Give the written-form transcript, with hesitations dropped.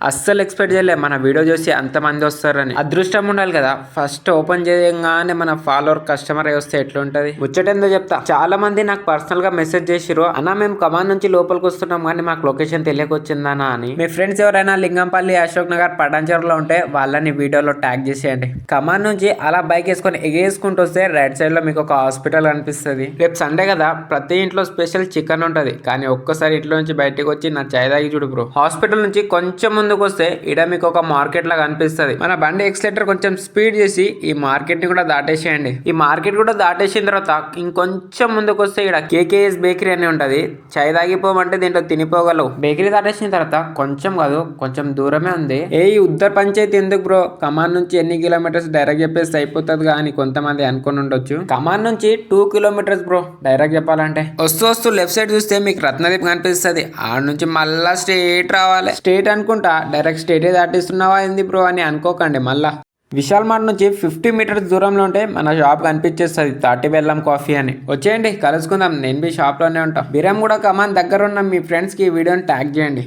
అస్సలు ఎక్స్పెక్ట్ చేయలే మన వీడియో చూసి అంతమంది వస్తారని. అదృష్టం ఉండాలి కదా. ఫస్ట్ ఓపెన్ చేయగానే మన ఫాలోవర్ కస్టమర్ వస్తే ఎట్లుంటది. ముచ్చటేందో చెప్తా. చాలా మంది నాకు పర్సనల్ గా మెసేజ్ చేసిరు, అన్న మేము కమాన్ నుంచి లోపలికి వస్తున్నాం కానీ మాకు లొకేషన్ తెలియకొచ్చిందనా అని. మీ ఫ్రెండ్స్ ఎవరైనా లింగంపల్లి, అశోక్ నగర్, పటాన్చెరులో ఉంటే వాళ్ళని వీడియోలో ట్యాగ్ చేసేయండి. కమాన్ నుంచి అలా బైక్ వేసుకొని ఎగేసుకుంటూ వస్తే రైట్ సైడ్ లో మీకు ఒక హాస్పిటల్ కనిపిస్తుంది. రేపు సండే కదా, ప్రతి ఇంట్లో స్పెషల్ చికెన్ ఉంటది. కానీ ఒక్కసారి ఇంట్లో నుంచి బయటకు వచ్చి నా చాయ్ తాగి చూడు బ్రో. హాస్పిటల్ నుంచి కొంచెం ముందుకు వస్తే ఇడ మీకు ఒక మార్కెట్ లాగా అనిపిస్తుంది. మన బండి ఎక్సలేటర్ కొంచెం స్పీడ్ చేసి ఈ మార్కెట్ ని కూడా దాటేసేయండి. ఈ మార్కెట్ కూడా దాటేసిన తర్వాత ఇంకొంచెం ముందుకు వస్తే ఇక్కడ కేకేఎస్ బేకరీ అని ఉంటది. చాయ్ తాగిపోమంటే దీంట్లో తినిపోగలవు. బేకరీ దాటేసిన తర్వాత కొంచెం కాదు కొంచెం దూరమే ఉంది. ఈ ఉత్తర పంచాయతీ ఎందుకు బ్రో, కమాన్ నుంచి ఎన్ని కిలోమీటర్స్ డైరెక్ట్ చెప్పేసి అయిపోతుంది అని కొంతమంది అనుకుని ఉండొచ్చు. కమాన్ నుంచి 2 కిలోమీటర్స్ బ్రో డైరెక్ట్ చెప్పాలంటే. వస్తూ వస్తూ లెఫ్ట్ సైడ్ చూస్తే మీకు రత్నదీప్ కనిపిస్తుంది. ఆడ నుంచి మళ్ళా స్ట్రేట్ రావాలి. స్ట్రేట్ అనుకుంటా డైరెక్ట్ స్టేటే దాటిస్తున్నావా ఏంది బ్రో అని అనుకోకండి. మళ్ళా విశాల్ మార్ట్ నుంచి 50 మీటర్స్ దూరంలో ఉంటే మన షాప్ కనిపించేస్తుంది, తాటి బెల్లం కాఫీ అని. వచ్చేయండి కలుసుకుందాం. నేను మీ షాప్ లోనే ఉంటా. బిరం కూడా కమాన్ దగ్గర ఉన్న మీ ఫ్రెండ్స్ కి ఈ వీడియోని ట్యాగ్ చేయండి.